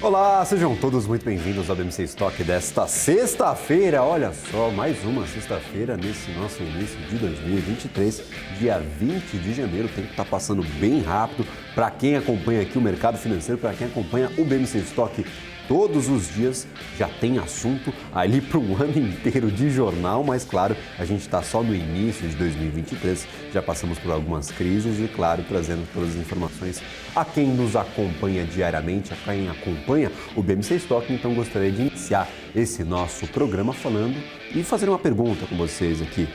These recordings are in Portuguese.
Olá, sejam todos muito bem-vindos ao BMC Stock desta sexta-feira. Olha só, mais uma sexta-feira nesse nosso início de 2023, dia 20 de janeiro. O tempo está passando bem rápido. Para quem acompanha aqui o mercado financeiro, para quem acompanha o BMC Stock todos os dias, já tem assunto ali para um ano inteiro de jornal, mas claro, a gente está só no início de 2023, já passamos por algumas crises e claro, trazendo todas as informações a quem nos acompanha diariamente, a quem acompanha o BMC Stock. Então gostaria de iniciar esse nosso programa falando e fazer uma pergunta com vocês aqui.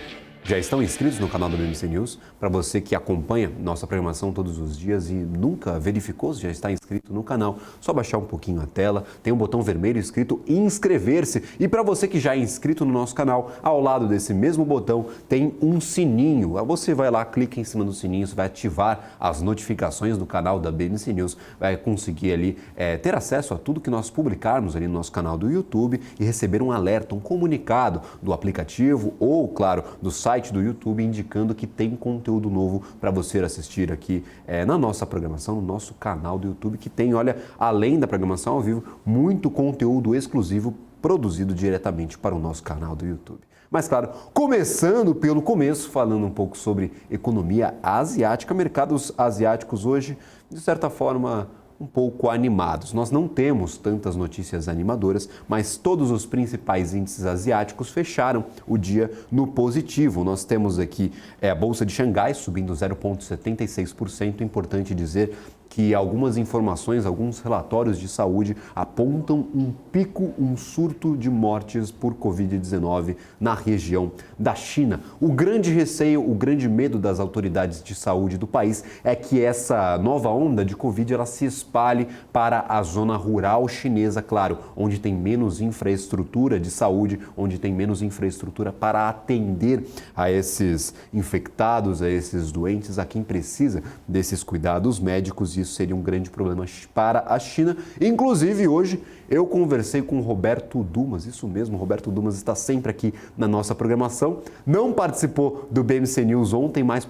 Já estão inscritos no canal do BMC News? Para você que acompanha nossa programação todos os dias e nunca verificou se já está inscrito no canal, só baixar um pouquinho a tela, tem um botão vermelho escrito inscrever-se. E para você que já é inscrito no nosso canal, ao lado desse mesmo botão tem um sininho. Você vai lá, clica em cima do sininho, você vai ativar as notificações do canal da BMC News, vai conseguir ali ter acesso a tudo que nós publicarmos ali no nosso canal do YouTube e receber um alerta, um comunicado do aplicativo ou, claro, do site do YouTube indicando que tem conteúdo novo para você assistir aqui na nossa programação, no nosso canal do YouTube, que tem, olha, além da programação ao vivo, muito conteúdo exclusivo produzido diretamente para o nosso canal do YouTube. Mas claro, começando pelo começo, falando um pouco sobre economia asiática, mercados asiáticos hoje, de certa forma, um pouco animados. Nós não temos tantas notícias animadoras, mas todos os principais índices asiáticos fecharam o dia no positivo. Nós temos aqui a Bolsa de Xangai subindo 0,76%. Importante dizer que algumas informações, alguns relatórios de saúde apontam um pico, um surto de mortes por Covid-19 na região da China. O grande receio, o grande medo das autoridades de saúde do país é que essa nova onda de Covid ela se espalhe para a zona rural chinesa, claro, onde tem menos infraestrutura de saúde, onde tem menos infraestrutura para atender a esses infectados, a esses doentes, a quem precisa desses cuidados médicos. Isso seria um grande problema para a China. Inclusive, hoje eu conversei com o Roberto Dumas, isso mesmo, o Roberto Dumas está sempre aqui na nossa programação. Não participou do BMC News ontem, mas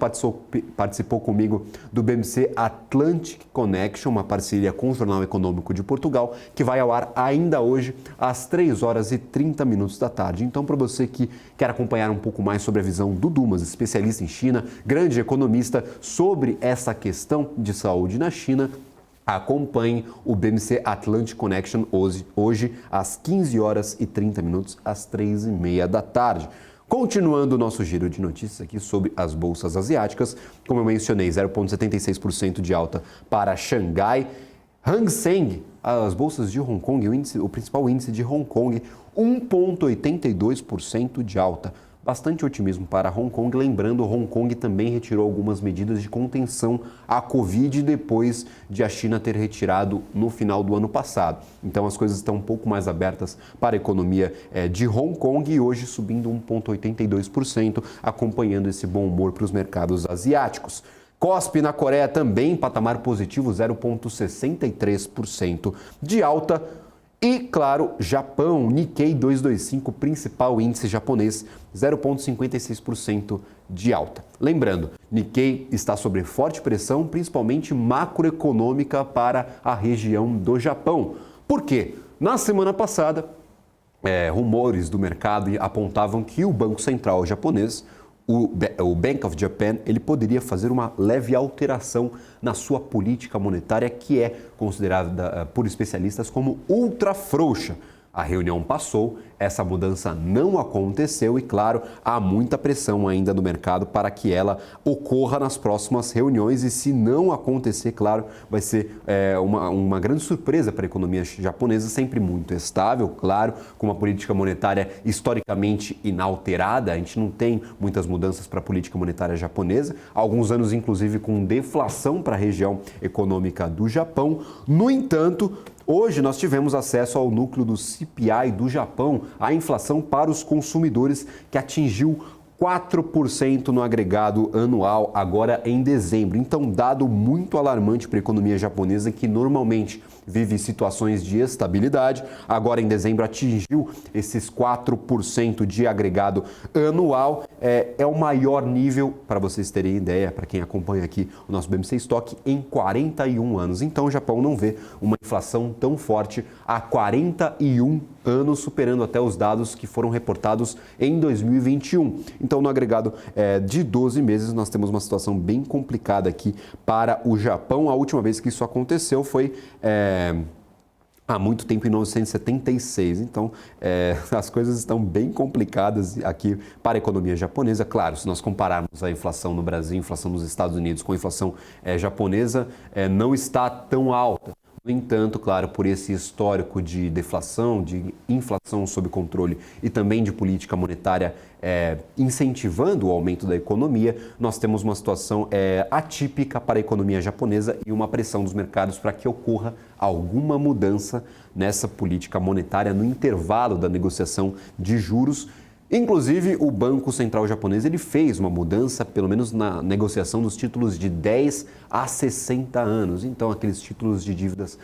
participou comigo do BMC Atlantic Connection, uma parceria com o Jornal Econômico de Portugal, que vai ao ar ainda hoje às 3h30 da tarde. Então, para você que quer acompanhar um pouco mais sobre a visão do Dumas, especialista em China, grande economista, sobre essa questão de saúde na China, acompanhe o BMC Atlantic Connection hoje às 15h30, às 3h30 da tarde. Continuando o nosso giro de notícias aqui sobre as bolsas asiáticas, como eu mencionei, 0,76% de alta para Xangai. Hang Seng, as bolsas de Hong Kong, o principal índice de Hong Kong, 1,82% de alta. Bastante otimismo para Hong Kong, lembrando, Hong Kong também retirou algumas medidas de contenção à Covid depois de a China ter retirado no final do ano passado. Então as coisas estão um pouco mais abertas para a economia de Hong Kong e hoje subindo 1,82%, acompanhando esse bom humor para os mercados asiáticos. Kospi na Coreia também, patamar positivo, 0,63% de alta. E, claro, Japão, Nikkei 225, principal índice japonês, 0,56% de alta. Lembrando, Nikkei está sob forte pressão, principalmente macroeconômica para a região do Japão. Por quê? Na semana passada, rumores do mercado apontavam que o Banco Central japonês, o Bank of Japan, ele poderia fazer uma leve alteração na sua política monetária, que é considerada por especialistas como ultra frouxa. A reunião passou, essa mudança não aconteceu e, claro, há muita pressão ainda no mercado para que ela ocorra nas próximas reuniões e, se não acontecer, claro, vai ser uma grande surpresa para a economia japonesa, sempre muito estável, claro, com uma política monetária historicamente inalterada. A gente não tem muitas mudanças para a política monetária japonesa, há alguns anos, inclusive, com deflação para a região econômica do Japão. No entanto, hoje nós tivemos acesso ao núcleo do CPI do Japão, a inflação para os consumidores, que atingiu 4% no agregado anual agora em dezembro. Então, dado muito alarmante para a economia japonesa, que normalmente vive situações de estabilidade, agora em dezembro atingiu esses 4% de agregado anual. É o maior nível, para vocês terem ideia, para quem acompanha aqui o nosso BMC Stock, em 41 anos. Então, o Japão não vê uma inflação tão forte há 41 anos, superando até os dados que foram reportados em 2021. Então, no agregado de 12 meses, nós temos uma situação bem complicada aqui para o Japão. A última vez que isso aconteceu foi há muito tempo, em 1976. Então, as coisas estão bem complicadas aqui para a economia japonesa. Claro, se nós compararmos a inflação no Brasil, a inflação nos Estados Unidos com a inflação japonesa, não está tão alta. No entanto, claro, por esse histórico de deflação, de inflação sob controle e também de política monetária incentivando o aumento da economia, nós temos uma situação atípica para a economia japonesa e uma pressão dos mercados para que ocorra alguma mudança nessa política monetária no intervalo da negociação de juros. Inclusive, o Banco Central japonês ele fez uma mudança, pelo menos na negociação dos títulos de 10 a 60 anos. Então, aqueles títulos de dívidas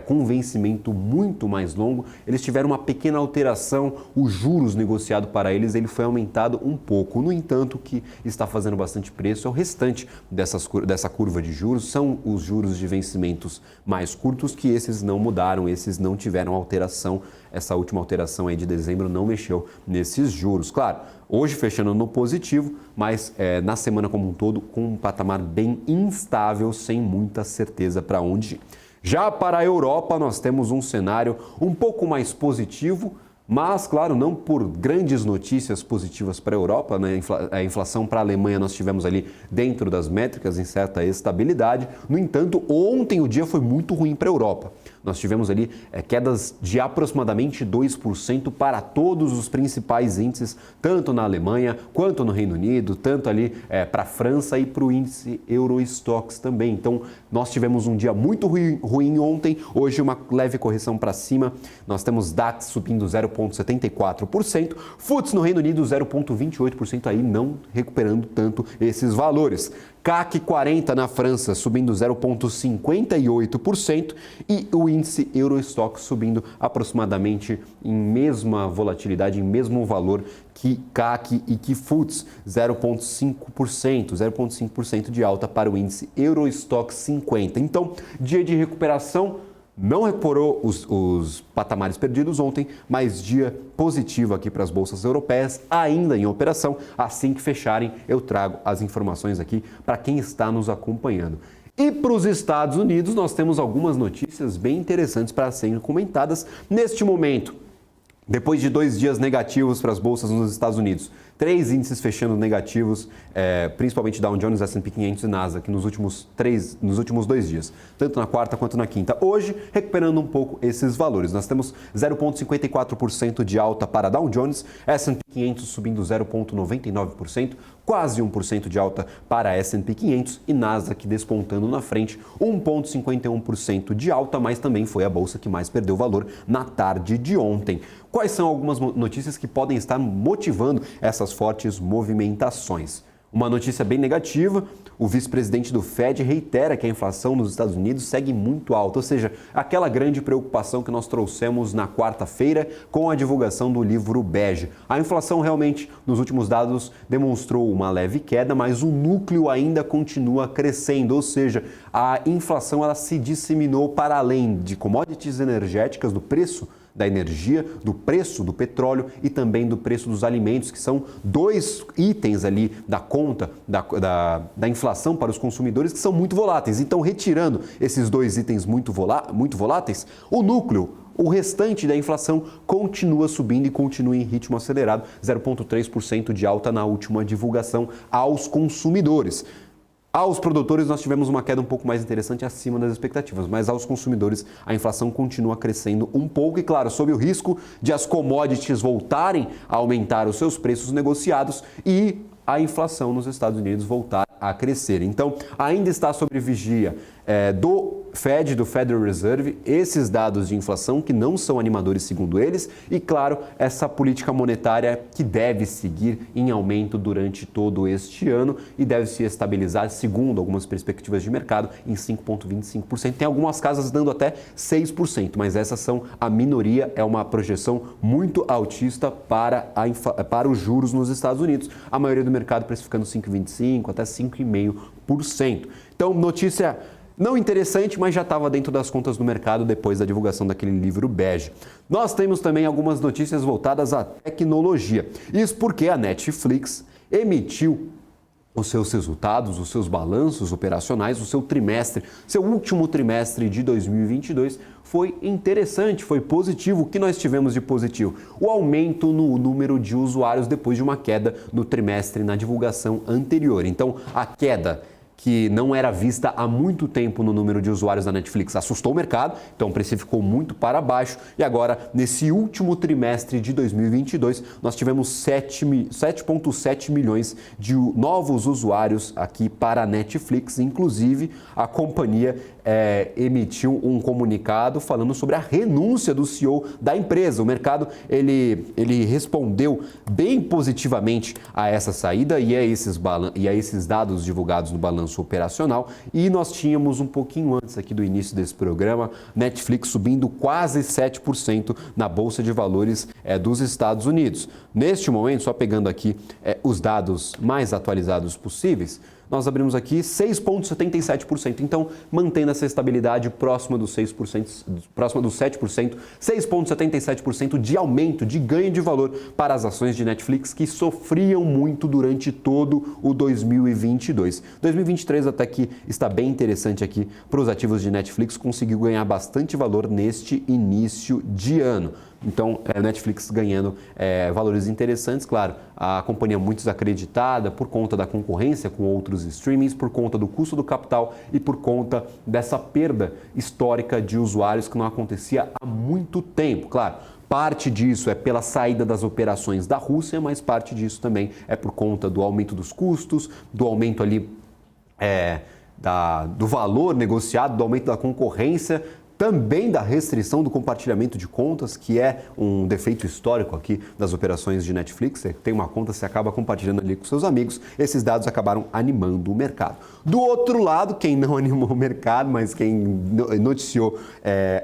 com um vencimento muito mais longo, eles tiveram uma pequena alteração, os juros negociados para eles ele foi aumentado um pouco. No entanto, o que está fazendo bastante preço é o restante dessa curva de juros, são os juros de vencimentos mais curtos, que esses não mudaram, esses não tiveram alteração. Essa última alteração aí de dezembro não mexeu nesses juros. Claro, hoje fechando no positivo, mas na semana como um todo com um patamar bem instável, sem muita certeza para onde ir. Já para a Europa, nós temos um cenário um pouco mais positivo, mas, claro, não por grandes notícias positivas para a Europa, né? A inflação para a Alemanha nós tivemos ali dentro das métricas em certa estabilidade. No entanto, ontem o dia foi muito ruim para a Europa. Nós tivemos ali quedas de aproximadamente 2% para todos os principais índices, tanto na Alemanha quanto no Reino Unido, tanto ali para a França e para o índice Eurostoxx também. Então, nós tivemos um dia muito ruim ontem, hoje uma leve correção para cima. Nós temos DAX subindo 0,74%, FTSE no Reino Unido 0,28%, aí não recuperando tanto esses valores. CAC 40 na França subindo 0,58% e o índice Eurostoxx subindo aproximadamente em mesma volatilidade, em mesmo valor que CAC e que FTSE, 0,5% de alta para o índice Eurostoxx 50. Então, dia de recuperação. Não recuperou os patamares perdidos ontem, mas dia positivo aqui para as bolsas europeias, ainda em operação. Assim que fecharem, eu trago as informações aqui para quem está nos acompanhando. E para os Estados Unidos, nós temos algumas notícias bem interessantes para serem comentadas neste momento. Depois de 2 dias negativos para as bolsas nos Estados Unidos, 3 índices fechando negativos, principalmente Dow Jones, S&P 500 e Nasdaq nos últimos 2 dias, tanto na quarta quanto na quinta. Hoje, recuperando um pouco esses valores. Nós temos 0,54% de alta para Dow Jones, S&P 500 subindo 0,99%, quase 1% de alta para S&P 500 e Nasdaq despontando na frente, 1,51% de alta, mas também foi a bolsa que mais perdeu valor na tarde de ontem. Quais são algumas notícias que podem estar motivando essas fortes movimentações? Uma notícia bem negativa, o vice-presidente do Fed reitera que a inflação nos Estados Unidos segue muito alta, ou seja, aquela grande preocupação que nós trouxemos na quarta-feira com a divulgação do livro bege. A inflação realmente, nos últimos dados, demonstrou uma leve queda, mas o núcleo ainda continua crescendo, ou seja, a inflação ela se disseminou para além de commodities energéticas, do preço da energia, do preço do petróleo e também do preço dos alimentos, que são 2 itens ali da conta da inflação para os consumidores que são muito voláteis. Então, retirando esses 2 itens muito voláteis, o núcleo, o restante da inflação continua subindo e continua em ritmo acelerado, 0,3% de alta na última divulgação aos consumidores. Aos produtores nós tivemos uma queda um pouco mais interessante acima das expectativas, mas aos consumidores a inflação continua crescendo um pouco e, claro, sob o risco de as commodities voltarem a aumentar os seus preços negociados e a inflação nos Estados Unidos voltar a crescer. Então, ainda está sob vigia do Fed, do Federal Reserve, esses dados de inflação que não são animadores segundo eles e, claro, essa política monetária que deve seguir em aumento durante todo este ano e deve se estabilizar, segundo algumas perspectivas de mercado, em 5,25%. Tem algumas casas dando até 6%, mas essas são a minoria, é uma projeção muito altista para os juros nos Estados Unidos. A maioria do mercado precificando 5,25% até 5,5%. Então, notícia não interessante, mas já estava dentro das contas do mercado depois da divulgação daquele livro bege. Nós temos também algumas notícias voltadas à tecnologia. Isso porque a Netflix emitiu os seus resultados, os seus balanços operacionais, o seu trimestre, seu último trimestre de 2022 foi interessante, foi positivo. O que nós tivemos de positivo? O aumento no número de usuários depois de uma queda no trimestre na divulgação anterior. Então, a queda que não era vista há muito tempo no número de usuários da Netflix assustou o mercado, então o preço ficou muito para baixo e agora, nesse último trimestre de 2022, nós tivemos 7,7 milhões de novos usuários aqui para a Netflix. Inclusive, a companhia emitiu um comunicado falando sobre a renúncia do CEO da empresa. O mercado ele respondeu bem positivamente a essa saída e a esses dados divulgados no balanço operacional. E nós tínhamos um pouquinho antes aqui do início desse programa, Netflix subindo quase 7% na Bolsa de Valores dos Estados Unidos. Neste momento, só pegando aqui os dados mais atualizados possíveis, nós abrimos aqui 6,77%, então mantendo essa estabilidade próxima dos 6%, próxima dos 7%, 6,77% de aumento, de ganho de valor para as ações de Netflix que sofriam muito durante todo o 2022. 2023 até que está bem interessante aqui para os ativos de Netflix, conseguiu ganhar bastante valor neste início de ano. Então, a Netflix ganhando valores interessantes, claro, a companhia muito desacreditada por conta da concorrência com outros streamings, por conta do custo do capital e por conta dessa perda histórica de usuários que não acontecia há muito tempo. Claro, parte disso é pela saída das operações da Rússia, mas parte disso também é por conta do aumento dos custos, do aumento ali do valor negociado, do aumento da concorrência, também da restrição do compartilhamento de contas, que é um defeito histórico aqui das operações de Netflix. Você tem uma conta, você acaba compartilhando ali com seus amigos. Esses dados acabaram animando o mercado. Do outro lado, quem não animou o mercado, mas quem noticiou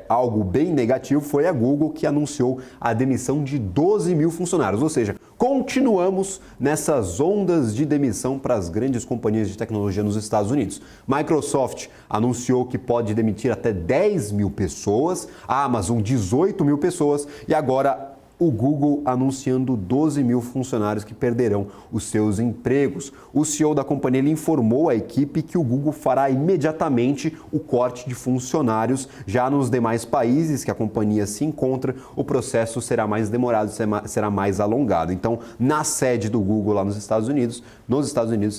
algo bem negativo foi a Google, que anunciou a demissão de 12 mil funcionários. Ou seja, continuamos nessas ondas de demissão para as grandes companhias de tecnologia nos Estados Unidos. Microsoft anunciou que pode demitir até 10 mil pessoas, a Amazon 18 mil pessoas e agora o Google anunciando 12 mil funcionários que perderão os seus empregos. O CEO da companhia ele informou à equipe que o Google fará imediatamente o corte de funcionários. Já nos demais países que a companhia se encontra, o processo será mais demorado, será mais alongado. Então, na sede do Google lá nos Estados Unidos,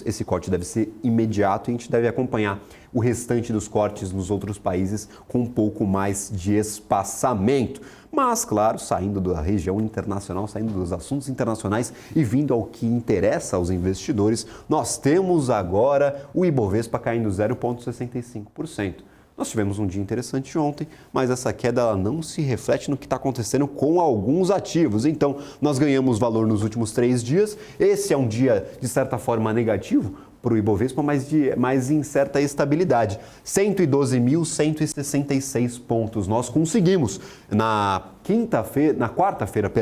esse corte deve ser imediato e a gente deve acompanhar o restante dos cortes nos outros países com um pouco mais de espaçamento. Mas, claro, saindo da região internacional, saindo dos assuntos internacionais e vindo ao que interessa aos investidores, nós temos agora o Ibovespa caindo 0,65%. Nós tivemos um dia interessante ontem, mas essa queda ela não se reflete no que está acontecendo com alguns ativos. Então, nós ganhamos valor nos últimos 3 dias. Esse é um dia, de certa forma, negativo para o Ibovespa, mas em certa estabilidade. 112.166 pontos. Nós conseguimos, na quarta-feira,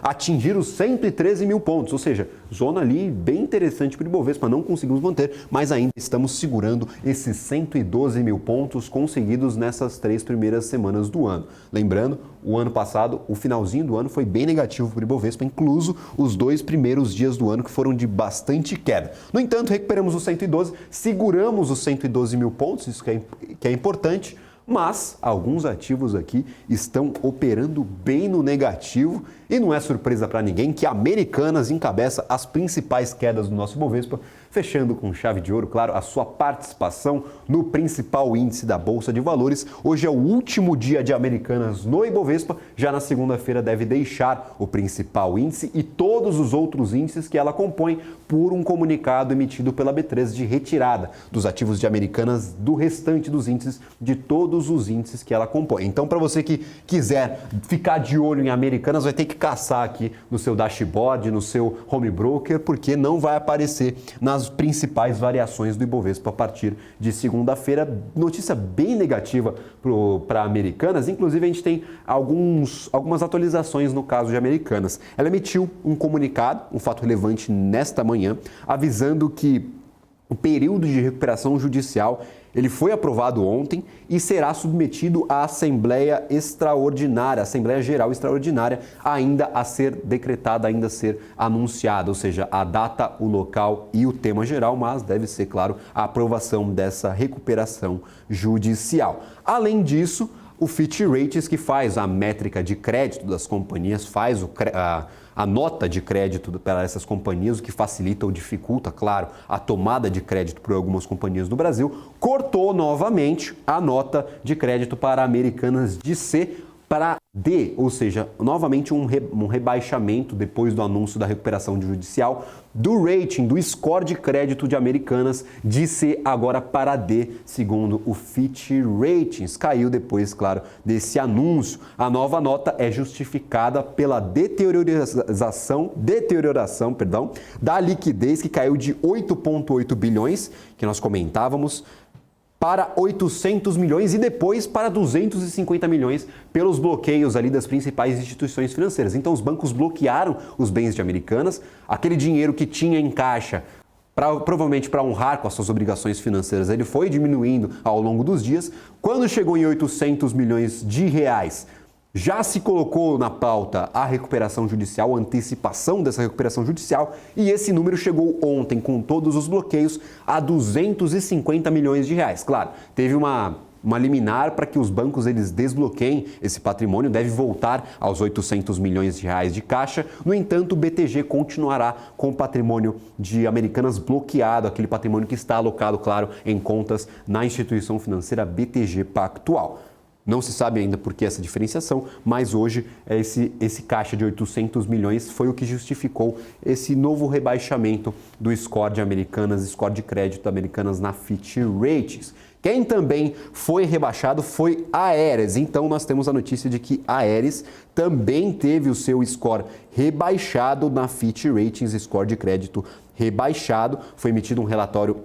atingir os 113 mil pontos, ou seja, zona ali bem interessante para o Ibovespa, não conseguimos manter, mas ainda estamos segurando esses 112 mil pontos conseguidos nessas 3 primeiras semanas do ano. Lembrando, o ano passado, o finalzinho do ano foi bem negativo para o Ibovespa, incluso os 2 primeiros dias do ano que foram de bastante queda. No entanto, recuperamos os 112, seguramos os 112 mil pontos, isso que é importante, mas alguns ativos aqui estão operando bem no negativo e não é surpresa para ninguém que Americanas encabeça as principais quedas do nosso Ibovespa, fechando com chave de ouro, claro, a sua participação no principal índice da Bolsa de Valores. Hoje é o último dia de Americanas no Ibovespa, já na segunda-feira deve deixar o principal índice e todos os outros índices que ela compõe por um comunicado emitido pela B3 de retirada dos ativos de Americanas do restante dos índices de todo todos os índices que ela compõe. Então, para você que quiser ficar de olho em Americanas, vai ter que caçar aqui no seu dashboard, no seu home broker, porque não vai aparecer nas principais variações do Ibovespa a partir de segunda-feira. Notícia bem negativa para Americanas, inclusive a gente tem algumas atualizações no caso de Americanas. Ela emitiu um comunicado, um fato relevante nesta manhã, avisando que o período de recuperação judicial ele foi aprovado ontem e será submetido à Assembleia Extraordinária, Assembleia Geral Extraordinária, ainda a ser decretada, ainda a ser anunciada, ou seja, a data, o local e o tema geral, mas deve ser, claro, a aprovação dessa recuperação judicial. Além disso, o Fitch Ratings, que faz a métrica de crédito das companhias, faz a nota de crédito para essas companhias, o que facilita ou dificulta, claro, a tomada de crédito por algumas companhias do Brasil, cortou novamente a nota de crédito para Americanas de C para D, ou seja, novamente um rebaixamento depois do anúncio da recuperação judicial do rating, do score de crédito de Americanas de C agora para D, segundo o Fitch Ratings. Caiu depois, claro, desse anúncio. A nova nota é justificada pela deterioração da liquidez, que caiu de 8,8 bilhões, que nós comentávamos, para 800 milhões e depois para 250 milhões pelos bloqueios ali das principais instituições financeiras. Então, os bancos bloquearam os bens de Americanas, aquele dinheiro que tinha em caixa, provavelmente para honrar com as suas obrigações financeiras, ele foi diminuindo ao longo dos dias. Quando chegou em 800 milhões de reais, já se colocou na pauta a recuperação judicial, a antecipação dessa recuperação judicial, e esse número chegou ontem, com todos os bloqueios, a 250 milhões de reais. Claro, teve uma liminar para que os bancos eles desbloqueiem esse patrimônio, deve voltar aos 800 milhões de reais de caixa. No entanto, o BTG continuará com o patrimônio de Americanas bloqueado, aquele patrimônio que está alocado, claro, em contas na instituição financeira BTG Pactual. Não se sabe ainda por que essa diferenciação, mas hoje esse caixa de 800 milhões foi o que justificou esse novo rebaixamento do score de Americanas, score de crédito Americanas na Fitch Ratings. Quem também foi rebaixado foi a Aeres. Então, nós temos a notícia de que a Aeres também teve o seu score rebaixado na Fitch Ratings, score de crédito rebaixado. Foi emitido um relatório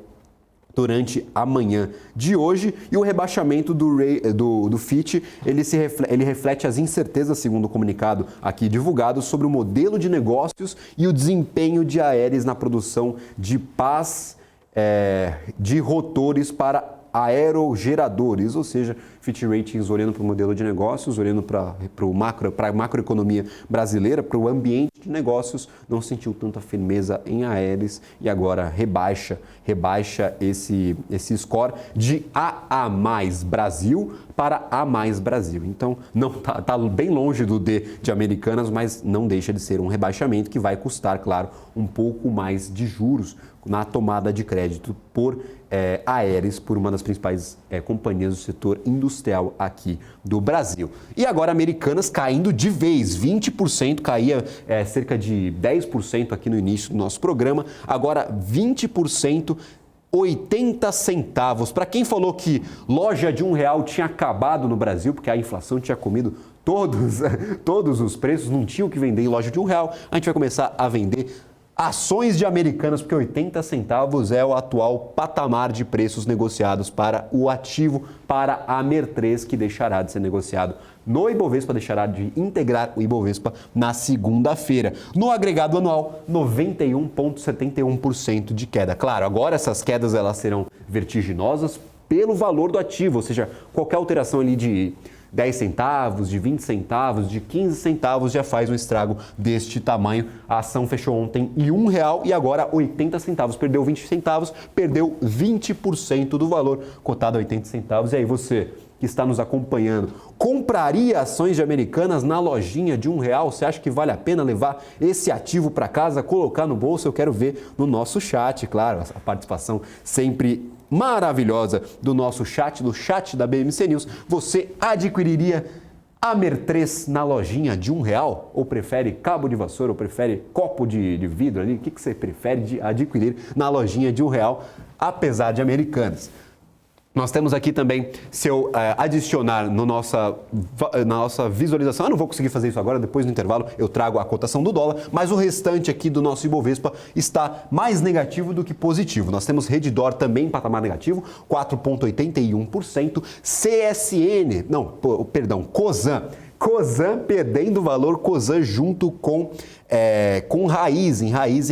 durante a manhã de hoje, e o rebaixamento do Fitch, ele reflete as incertezas, segundo o comunicado aqui divulgado, sobre o modelo de negócios e o desempenho de Aeres na produção de pás de rotores para aerogeradores, ou seja, Fitch Ratings olhando para o modelo de negócios, olhando para a macroeconomia brasileira, para o ambiente de negócios, não sentiu tanta firmeza em Aeres e agora rebaixa esse score de A+ Brasil para A+ Brasil. Então, não tá bem longe do D de Americanas, mas não deixa de ser um rebaixamento que vai custar, claro, um pouco mais de juros na tomada de crédito por Aeres, por uma das principais companhias do setor industrial aqui do Brasil. E agora Americanas caindo de vez, 20%, caía cerca de 10% aqui no início do nosso programa, agora 20%, 80 centavos. Para quem falou que loja de R$1 tinha acabado no Brasil, porque a inflação tinha comido todos os preços, não tinha o que vender em loja de R$1, a gente vai começar a vender ações de Americanas, porque 80 centavos é o atual patamar de preços negociados para o ativo, para a Mer3, que deixará de ser negociado no Ibovespa, deixará de integrar o Ibovespa na segunda-feira. No agregado anual, 91,71% de queda. Claro, agora essas quedas elas serão vertiginosas pelo valor do ativo, ou seja, qualquer alteração ali de 10 centavos, de 20 centavos, de 15 centavos já faz um estrago deste tamanho. A ação fechou ontem em R$1 e agora 80 centavos. Perdeu 20 centavos, perdeu 20% do valor, cotado a 80 centavos. E aí você que está nos acompanhando, compraria ações de Americanas na lojinha de R$1? Você acha que vale a pena levar esse ativo para casa, colocar no bolso? Eu quero ver no nosso chat, claro, a participação sempre maravilhosa do nosso chat, do chat da BMC News. Você adquiriria a Mer3 na lojinha de R$1? Ou prefere cabo de vassoura, ou prefere copo de vidro ali? O que você prefere de adquirir na lojinha de R$1, apesar de Americanas? Nós temos aqui também, se eu adicionar na nossa visualização, eu não vou conseguir fazer isso agora, depois no intervalo eu trago a cotação do dólar, mas o restante aqui do nosso Ibovespa está mais negativo do que positivo. Nós temos Redditor também em patamar negativo, 4,81%, Cosan perdendo valor, Cosan junto com Raizen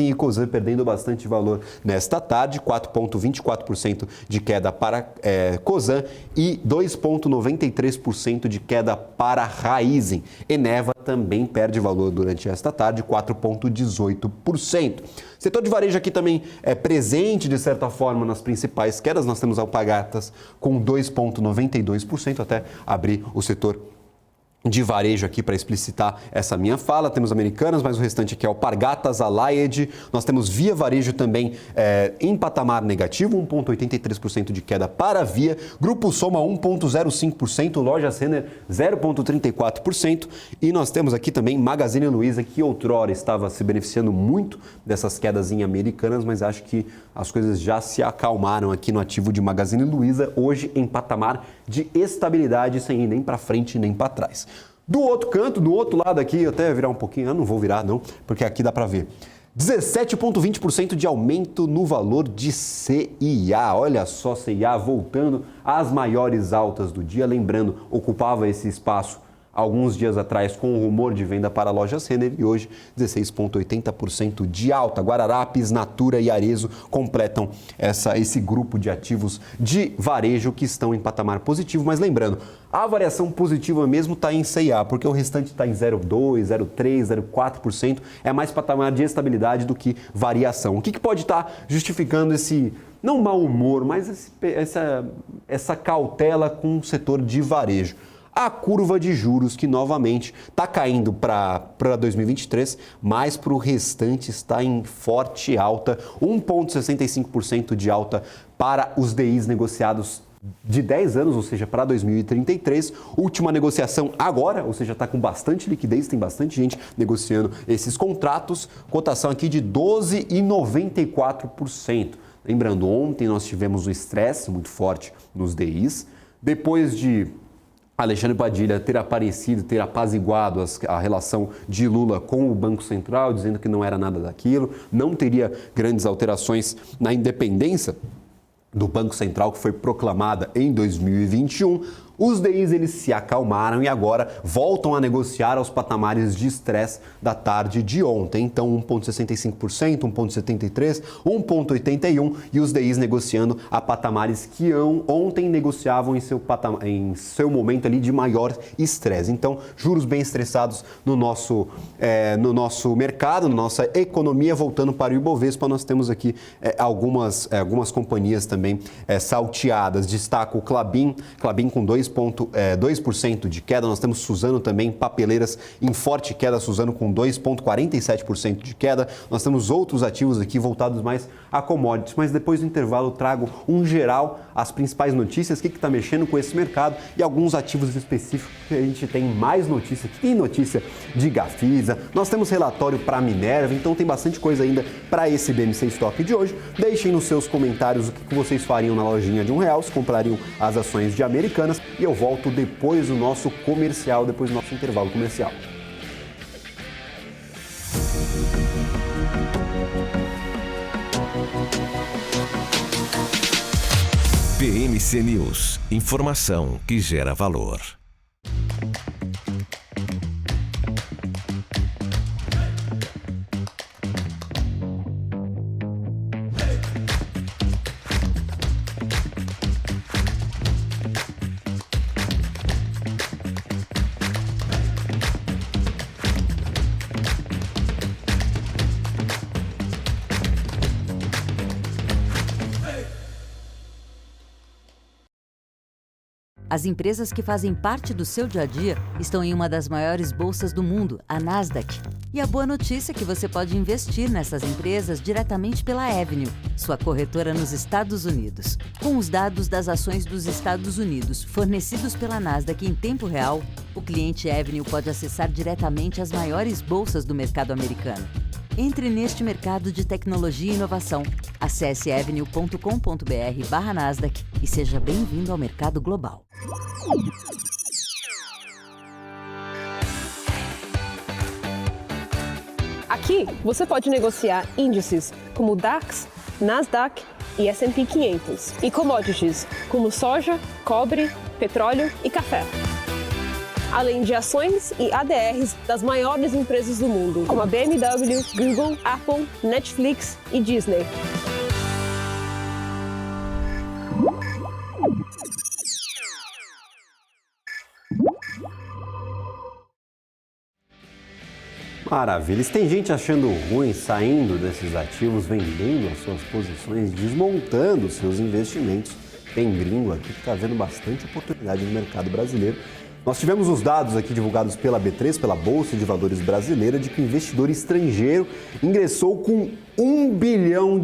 e Cosan perdendo bastante valor nesta tarde, 4,24% de queda para Cosan e 2,93% de queda para Raizen. Eneva também perde valor durante esta tarde, 4,18%. Setor de varejo aqui também é presente, de certa forma, nas principais quedas. Nós temos Alpargatas com 2,92%, até abrir o setor de varejo aqui para explicitar essa minha fala. Temos Americanas, mas o restante aqui é Alpargatas, Allied. Nós temos Via Varejo também em patamar negativo, 1,83% de queda para Via. Grupo Soma 1,05%, Lojas Renner 0,34%. E nós temos aqui também Magazine Luiza, que outrora estava se beneficiando muito dessas quedas em Americanas, mas acho que as coisas já se acalmaram aqui no ativo de Magazine Luiza, hoje em patamar de estabilidade, sem ir nem para frente nem para trás. Do outro canto, do outro lado aqui, eu até virar um pouquinho, eu não vou virar não, porque aqui dá para ver. 17,20% de aumento no valor de CIA. Olha só, CIA voltando às maiores altas do dia. Lembrando, ocupava esse espaço alguns dias atrás com o rumor de venda para Lojas Renner e hoje 16,80% de alta. Guararapes, Natura e Arezzo completam esse grupo de ativos de varejo que estão em patamar positivo. Mas lembrando, a variação positiva mesmo está em CIA, porque o restante está em 0,2%, 0,3%, 0,4%. É mais patamar de estabilidade do que variação. O que pode estar justificando esse, não mau humor, mas essa cautela com o setor de varejo? A curva de juros que novamente está caindo para 2023, mas para o restante está em forte alta, 1,65% de alta para os DIs negociados de 10 anos, ou seja, para 2033. Última negociação agora, ou seja, está com bastante liquidez, tem bastante gente negociando esses contratos. Cotação aqui de 12,94%. Lembrando, ontem nós tivemos um estresse muito forte nos DIs, depois de Alexandre Padilha ter aparecido, ter apaziguado a relação de Lula com o Banco Central, dizendo que não era nada daquilo, não teria grandes alterações na independência do Banco Central, que foi proclamada em 2021. Os DIs eles se acalmaram e agora voltam a negociar aos patamares de estresse da tarde de ontem. Então, 1,65%, 1,73%, 1,81% e os DIs negociando a patamares que ontem negociavam em seu momento ali de maior estresse. Então, juros bem estressados no nosso mercado, na nossa economia. Voltando para o Ibovespa, nós temos aqui algumas companhias também salteadas. Destaco o Klabin com 2% de queda. Nós temos Suzano também, papeleiras em forte queda, Suzano com 2,47% de queda. Nós temos outros ativos aqui voltados mais a commodities, mas depois do intervalo eu trago um geral, as principais notícias, o que está mexendo com esse mercado e alguns ativos específicos que a gente tem mais notícia. Aqui tem notícia de Gafisa, nós temos relatório para Minerva, então tem bastante coisa ainda para esse BMC Stock de hoje. Deixem nos seus comentários o que vocês fariam na lojinha de R$1, se comprariam as ações de Americanas. E eu volto depois do nosso comercial, depois do nosso intervalo comercial. BMC News, informação que gera valor. As empresas que fazem parte do seu dia a dia estão em uma das maiores bolsas do mundo, a Nasdaq. E a boa notícia é que você pode investir nessas empresas diretamente pela Avenue, sua corretora nos Estados Unidos. Com os dados das ações dos Estados Unidos fornecidos pela Nasdaq em tempo real, o cliente Avenue pode acessar diretamente as maiores bolsas do mercado americano. Entre neste mercado de tecnologia e inovação. Acesse avenue.com.br/Nasdaq e seja bem-vindo ao mercado global. Aqui você pode negociar índices como DAX, Nasdaq e S&P 500 e commodities como soja, cobre, petróleo e café. Além de ações e ADRs das maiores empresas do mundo, como a BMW, Google, Apple, Netflix e Disney. Maravilha. Tem gente achando ruim, saindo desses ativos, vendendo as suas posições, desmontando seus investimentos. Tem gringo aqui que está vendo bastante oportunidade no mercado brasileiro. Nós tivemos os dados aqui divulgados pela B3, pela Bolsa de Valores brasileira, de que o investidor estrangeiro ingressou com R$1 bilhão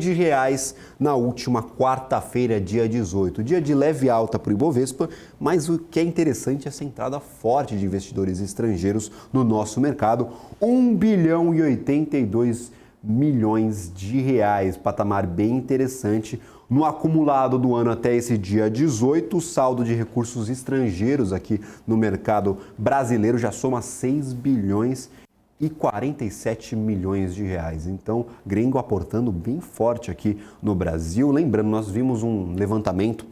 na última quarta-feira, dia 18. Dia de leve alta para o Ibovespa, mas o que é interessante é essa entrada forte de investidores estrangeiros no nosso mercado. R$1 bilhão e 82 milhões de reais, patamar bem interessante. No acumulado do ano até esse dia 18, o saldo de recursos estrangeiros aqui no mercado brasileiro já soma 6 bilhões e 47 milhões de reais. Então, gringo aportando bem forte aqui no Brasil. Lembrando, nós vimos um levantamento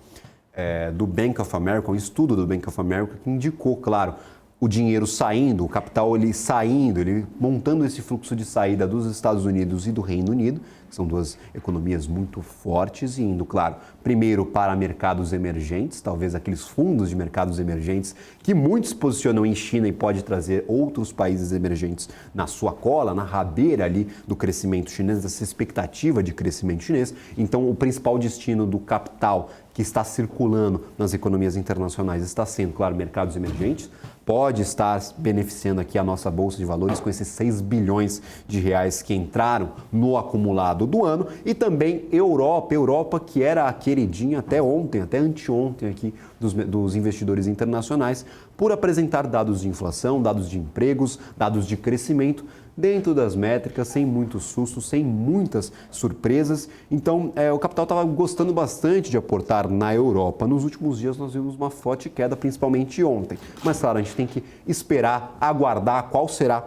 do Bank of America, um estudo do Bank of America que indicou, claro, o dinheiro saindo, o capital ele saindo, ele montando esse fluxo de saída dos Estados Unidos e do Reino Unido, que são duas economias muito fortes e indo, claro, primeiro para mercados emergentes, talvez aqueles fundos de mercados emergentes que muitos posicionam em China e pode trazer outros países emergentes na sua cola, na rabeira ali do crescimento chinês, dessa expectativa de crescimento chinês. Então, o principal destino do capital que está circulando nas economias internacionais está sendo, claro, mercados emergentes. Pode estar beneficiando aqui a nossa Bolsa de Valores com esses 6 bilhões de reais que entraram no acumulado do ano. E também Europa que era a queridinha até ontem, até anteontem aqui dos investidores internacionais, por apresentar dados de inflação, dados de empregos, dados de crescimento, dentro das métricas, sem muitos sustos, sem muitas surpresas. Então, o capital estava gostando bastante de aportar na Europa. Nos últimos dias nós vimos uma forte queda, principalmente ontem. Mas, claro, a gente tem que esperar, aguardar qual será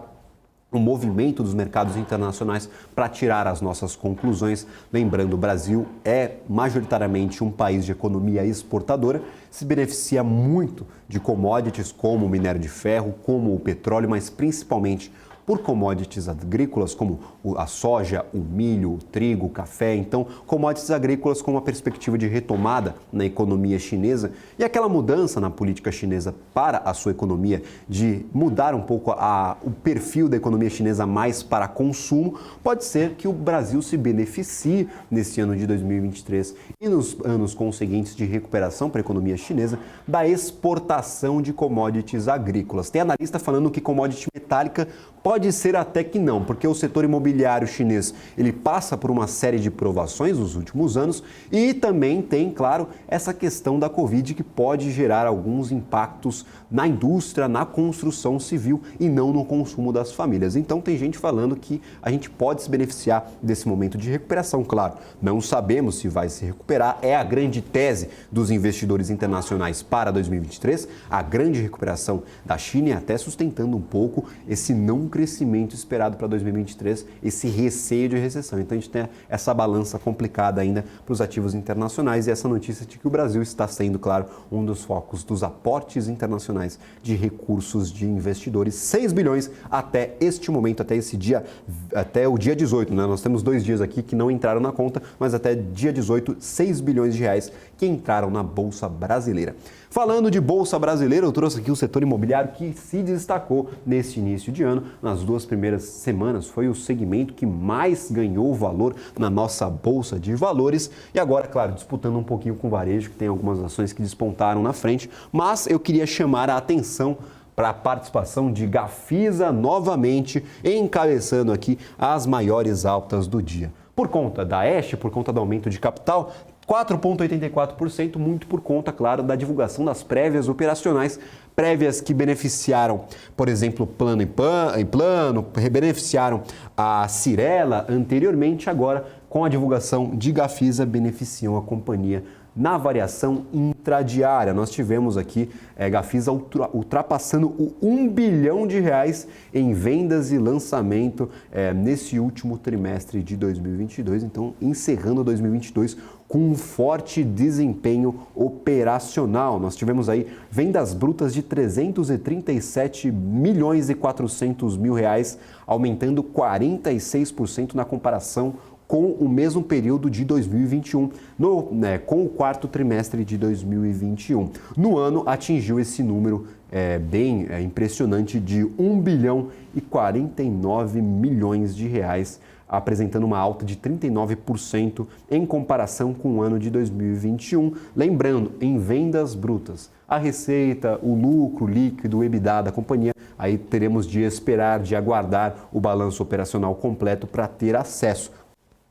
o movimento dos mercados internacionais para tirar as nossas conclusões. Lembrando, o Brasil é majoritariamente um país de economia exportadora, se beneficia muito de commodities como o minério de ferro, como o petróleo, mas principalmente por commodities agrícolas como a soja, o milho, o trigo, o café. Então, commodities agrícolas com uma perspectiva de retomada na economia chinesa e aquela mudança na política chinesa para a sua economia de mudar um pouco o perfil da economia chinesa mais para consumo, pode ser que o Brasil se beneficie nesse ano de 2023 e nos anos conseguintes de recuperação para a economia chinesa da exportação de commodities agrícolas. Tem analista falando que commodity metálica pode ser até que não, porque o setor imobiliário chinês ele passa por uma série de provações nos últimos anos e também tem, claro, essa questão da Covid que pode gerar alguns impactos na indústria, na construção civil e não no consumo das famílias. Então tem gente falando que a gente pode se beneficiar desse momento de recuperação, claro. Não sabemos se vai se recuperar, é a grande tese dos investidores internacionais para 2023, a grande recuperação da China e até sustentando um pouco esse não crescimento esperado para 2023, esse receio de recessão. Então a gente tem essa balança complicada ainda para os ativos internacionais e essa notícia de que o Brasil está sendo, claro, um dos focos dos aportes internacionais de recursos de investidores, 6 bilhões até este momento, até esse dia, até o dia 18, né? Nós temos 2 dias aqui que não entraram na conta, mas até dia 18, 6 bilhões de reais que entraram na Bolsa Brasileira. Falando de Bolsa Brasileira, eu trouxe aqui o setor imobiliário que se destacou nesse início de ano. Nas 2 primeiras semanas foi o segmento que mais ganhou valor na nossa Bolsa de Valores. E agora, claro, disputando um pouquinho com o varejo, que tem algumas ações que despontaram na frente. Mas eu queria chamar a atenção para a participação de Gafisa novamente, encabeçando aqui as maiores altas do dia. Por conta da por conta do aumento de capital, 4,84%, muito por conta, claro, da divulgação das prévias operacionais, prévias que beneficiaram, por exemplo, Plano e Plano, beneficiaram a Cyrela anteriormente, agora com a divulgação de Gafisa, beneficiam a companhia na variação intradiária. Nós tivemos aqui Gafisa ultrapassando o R$1 bilhão em vendas e lançamento nesse último trimestre de 2022, então encerrando 2022 com um forte desempenho operacional. Nós tivemos aí vendas brutas de 337 milhões e 400 mil reais, aumentando 46% na comparação com o mesmo período de 2021, com o quarto trimestre de 2021. No ano, atingiu esse número bem impressionante de 1 bilhão e 49 milhões de reais, apresentando uma alta de 39% em comparação com o ano de 2021. Lembrando, em vendas brutas, a receita, o lucro líquido, o EBITDA da companhia, aí teremos de esperar, de aguardar o balanço operacional completo para ter acesso.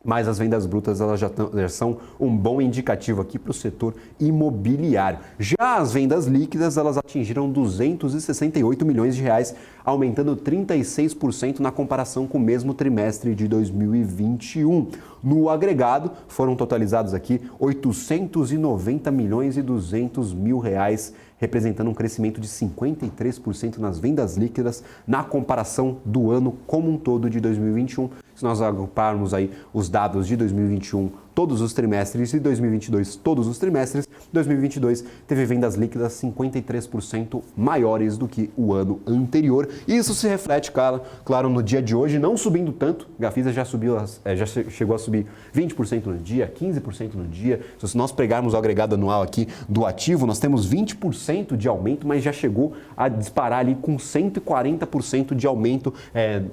Mas as vendas brutas elas já são um bom indicativo aqui para o setor imobiliário. Já as vendas líquidas elas atingiram 268 milhões de reais, aumentando 36% na comparação com o mesmo trimestre de 2021. No agregado, foram totalizados aqui 890 milhões e 200 mil reais, representando um crescimento de 53% nas vendas líquidas na comparação do ano como um todo de 2021. Se nós agruparmos aí os dados de 2021, todos os trimestres, e 2022, todos os trimestres, 2022 teve vendas líquidas 53% maiores do que o ano anterior. E isso se reflete, claro, no dia de hoje, não subindo tanto. Gafisa já chegou a subir 20% no dia, 15% no dia. Se nós pegarmos o agregado anual aqui do ativo, nós temos 20% de aumento, mas já chegou a disparar ali com 140% de aumento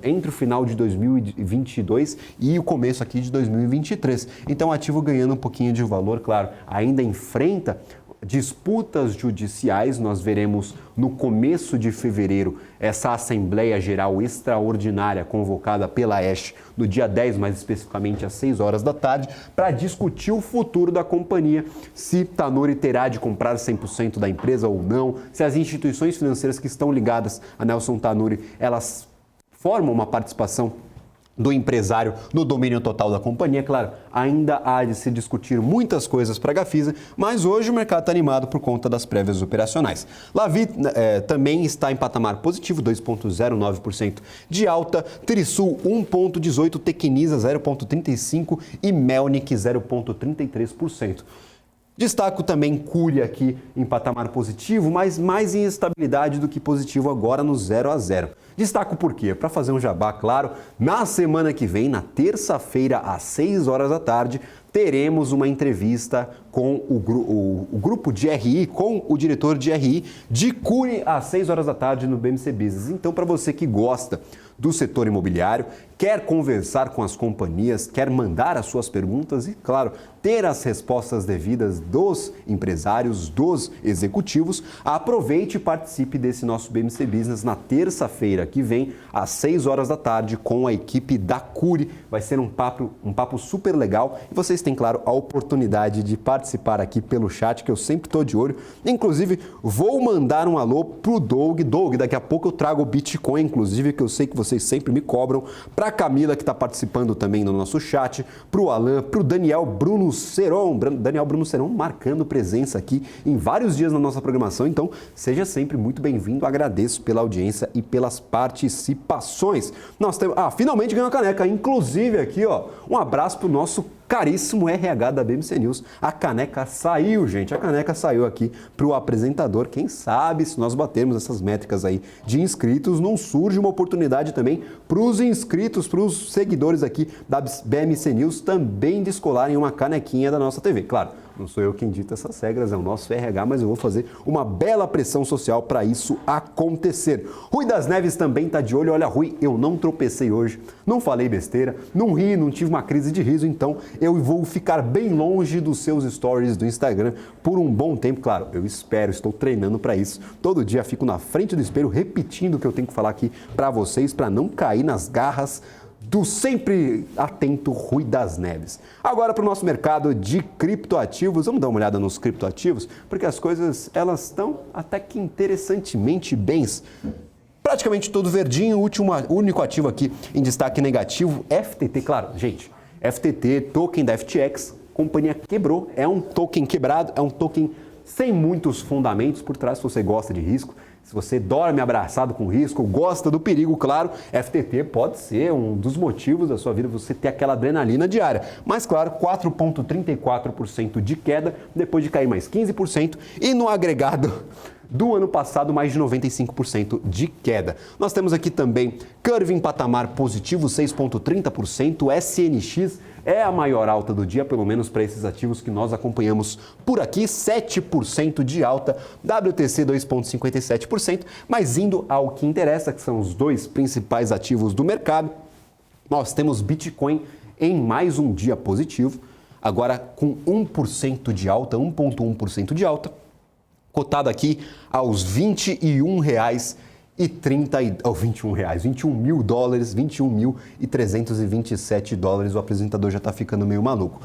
entre o final de 2022 e o começo aqui de 2023. Então, o ativo ganhando um pouquinho de valor, claro, ainda enfrenta disputas judiciais. Nós veremos no começo de fevereiro essa Assembleia Geral Extraordinária convocada pela AES no dia 10, mais especificamente às 6 horas da tarde, para discutir o futuro da companhia, se Tanuri terá de comprar 100% da empresa ou não, se as instituições financeiras que estão ligadas a Nelson Tanuri, elas formam uma participação do empresário no domínio total da companhia. Claro, ainda há de se discutir muitas coisas para a Gafisa, mas hoje o mercado está animado por conta das prévias operacionais. Lavi também está em patamar positivo, 2,09% de alta, Trisul 1,18%, Tecnisa 0,35% e Melnick 0,33%. Destaco também Cury aqui em patamar positivo, mas mais em estabilidade do que positivo agora no 0-0. Destaco por quê? Para fazer um jabá, claro, na semana que vem, na terça-feira, às 6 horas da tarde, teremos uma entrevista com o grupo de RI, com o diretor de RI de Cury, às 6 horas da tarde no BMC Business. Então, para você que gosta do setor imobiliário, quer conversar com as companhias, quer mandar as suas perguntas e, claro, ter as respostas devidas dos empresários, dos executivos, aproveite e participe desse nosso BMC Business na terça-feira que vem, às 6 horas da tarde, com a equipe da Cury. Vai ser um papo super legal e vocês têm, claro, a oportunidade de participar aqui pelo chat, que eu sempre estou de olho. Inclusive, vou mandar um alô pro Doug. Doug, daqui a pouco eu trago o Bitcoin, inclusive, que eu sei que vocês sempre me cobram. Para a Camila, que está participando também no nosso chat. Para o Alan, para o Daniel Bruno Seron. Daniel Bruno Seron marcando presença aqui em vários dias na nossa programação. Então, seja sempre muito bem-vindo. Agradeço pela audiência e pelas participações. Nós temos... finalmente ganhou a caneca. Inclusive aqui, um abraço para o nosso caríssimo RH da BMC News. A caneca saiu, gente. A caneca saiu aqui para o apresentador. Quem sabe, se nós batermos essas métricas aí de inscritos, não surge uma oportunidade também para os inscritos, para os seguidores aqui da BMC News também descolarem uma canequinha da nossa TV. Claro, não sou eu quem dita essas regras, é o nosso RH, mas eu vou fazer uma bela pressão social para isso acontecer. Rui das Neves também está de olho. Olha, Rui, eu não tropecei hoje, não falei besteira, não ri, não tive uma crise de riso, então eu vou ficar bem longe dos seus stories do Instagram por um bom tempo. Claro, eu espero, estou treinando para isso. Todo dia fico na frente do espelho repetindo o que eu tenho que falar aqui para vocês, para não cair nas garras do sempre atento Rui das Neves. Agora para o nosso mercado de criptoativos, vamos dar uma olhada nos criptoativos, porque as coisas elas estão até que interessantemente bens. Praticamente todo verdinho, o único ativo aqui em destaque negativo, FTT, claro, gente, FTT, token da FTX, companhia quebrou, é um token quebrado, é um token sem muitos fundamentos por trás, se você gosta de risco. Se você dorme abraçado com risco, gosta do perigo, claro, FTT pode ser um dos motivos da sua vida, você ter aquela adrenalina diária. Mas, claro, 4,34% de queda, depois de cair mais 15%, e no agregado do ano passado, mais de 95% de queda. Nós temos aqui também Curve em patamar positivo, 6,30%, SNX é a maior alta do dia, pelo menos para esses ativos que nós acompanhamos por aqui, 7% de alta, WTC 2,57%, mas indo ao que interessa, que são os dois principais ativos do mercado, nós temos Bitcoin em mais um dia positivo, agora com 1% de alta, 1,1% de alta, cotado aqui aos R$21,30, $21 mil, $21.327. O apresentador já está ficando meio maluco.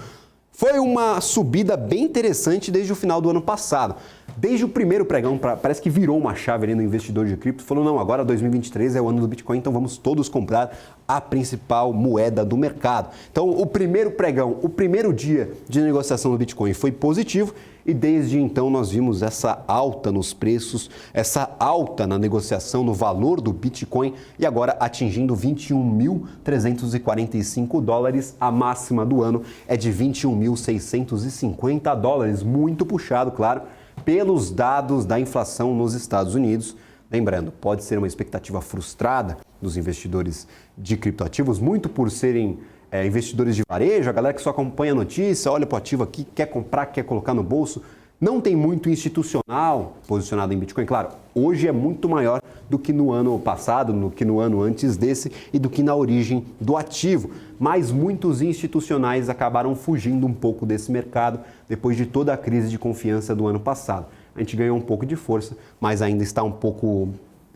Foi uma subida bem interessante desde o final do ano passado. Desde o primeiro pregão, parece que virou uma chave ali no investidor de cripto. Falou, não, agora 2023 é o ano do Bitcoin, então vamos todos comprar a principal moeda do mercado. Então, o primeiro pregão, o primeiro dia de negociação do Bitcoin foi positivo e desde então nós vimos essa alta nos preços, essa alta na negociação, no valor do Bitcoin e agora atingindo $21.345. A máxima do ano é de $21.650, muito puxado, claro, pelos dados da inflação nos Estados Unidos. Lembrando, pode ser uma expectativa frustrada dos investidores de criptoativos, muito por serem investidores de varejo, a galera que só acompanha a notícia, olha para o ativo aqui, quer comprar, quer colocar no bolso. Não tem muito institucional posicionado em Bitcoin. Claro, hoje é muito maior do que no ano passado, do que no ano antes desse e do que na origem do ativo. Mas muitos institucionais acabaram fugindo um pouco desse mercado depois de toda a crise de confiança do ano passado. A gente ganhou um pouco de força, mas ainda está um pouco...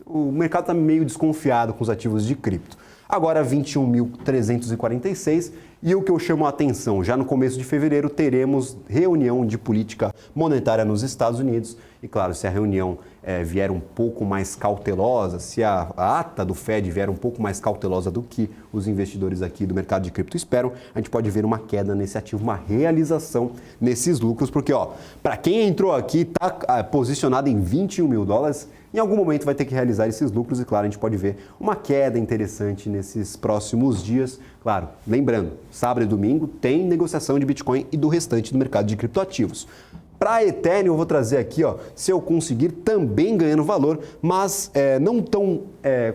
O mercado está meio desconfiado com os ativos de cripto. Agora 21.346 e o que eu chamo a atenção, já no começo de fevereiro teremos reunião de política monetária nos Estados Unidos e claro, se a reunião vier um pouco mais cautelosa, se a ata do Fed vier um pouco mais cautelosa do que os investidores aqui do mercado de cripto esperam, a gente pode ver uma queda nesse ativo, uma realização nesses lucros, porque para quem entrou aqui está posicionado em $21 mil, em algum momento vai ter que realizar esses lucros e, claro, a gente pode ver uma queda interessante nesses próximos dias. Claro, lembrando, sábado e domingo tem negociação de Bitcoin e do restante do mercado de criptoativos. Para Ethereum, eu vou trazer aqui, se eu conseguir, também ganhando valor, mas não tão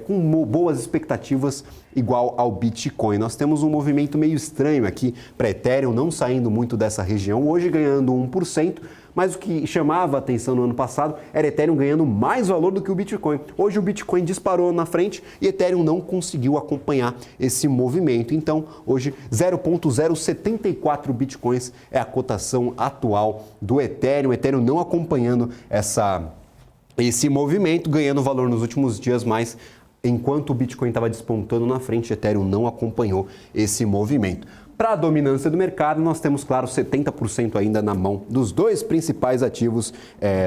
com boas expectativas igual ao Bitcoin. Nós temos um movimento meio estranho aqui para Ethereum, não saindo muito dessa região, hoje ganhando 1%, mas o que chamava a atenção no ano passado era Ethereum ganhando mais valor do que o Bitcoin. Hoje o Bitcoin disparou na frente e Ethereum não conseguiu acompanhar esse movimento. Então, hoje 0,074 Bitcoins é a cotação atual do Ethereum. Ethereum não acompanhando esse movimento, ganhando valor nos últimos dias, mas enquanto o Bitcoin estava despontando na frente, Ethereum não acompanhou esse movimento. Para a dominância do mercado, nós temos, claro, 70% ainda na mão dos dois principais ativos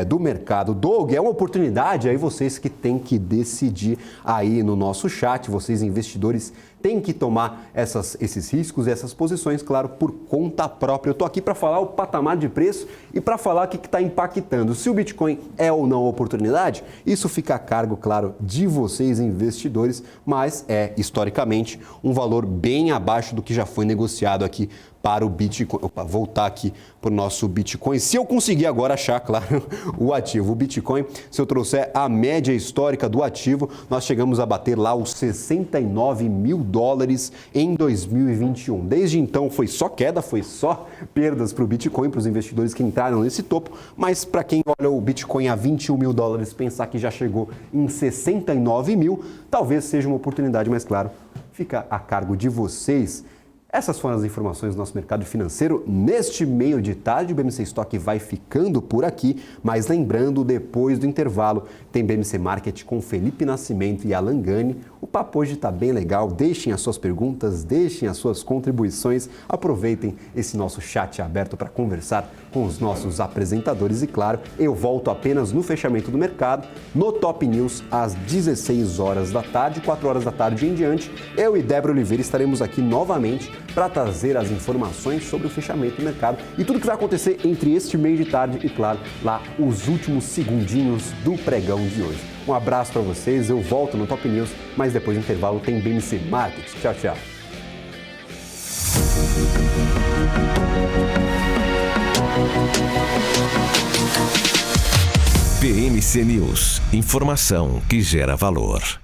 do mercado. Doug, é uma oportunidade, aí vocês que têm que decidir aí no nosso chat, vocês investidores têm que tomar esses riscos e essas posições, claro, por conta própria. Eu estou aqui para falar o patamar de preço e para falar o que está impactando. Se o Bitcoin é ou não oportunidade, isso fica a cargo, claro, de vocês investidores, mas é, historicamente, um valor bem abaixo do que já foi negociado aqui para o Bitcoin. Opa, voltar aqui para o nosso Bitcoin. Se eu conseguir agora achar, claro, o ativo, o Bitcoin, se eu trouxer a média histórica do ativo, nós chegamos a bater lá os $69 mil em 2021. Desde então foi só queda, foi só perdas para o Bitcoin, para os investidores que entraram nesse topo, mas para quem olha o Bitcoin a $21 mil, pensar que já chegou em 69 mil, talvez seja uma oportunidade, mas claro, fica a cargo de vocês. Essas foram as informações do nosso mercado financeiro neste meio de tarde. O BMC Stock vai ficando por aqui, mas lembrando, depois do intervalo, tem BMC Market com Felipe Nascimento e Alan Gani. O papo hoje está bem legal. Deixem as suas perguntas, deixem as suas contribuições. Aproveitem esse nosso chat aberto para conversar com os nossos apresentadores. E claro, eu volto apenas no fechamento do mercado, no Top News, às 16 horas da tarde, 4 horas da tarde em diante. Eu e Débora Oliveira estaremos aqui novamente para trazer as informações sobre o fechamento do mercado e tudo que vai acontecer entre este meio de tarde e, claro, lá os últimos segundinhos do pregão de hoje. Um abraço para vocês, eu volto no Top News, mas depois do intervalo tem BMC Market. Tchau, tchau. BMC News, informação que gera valor.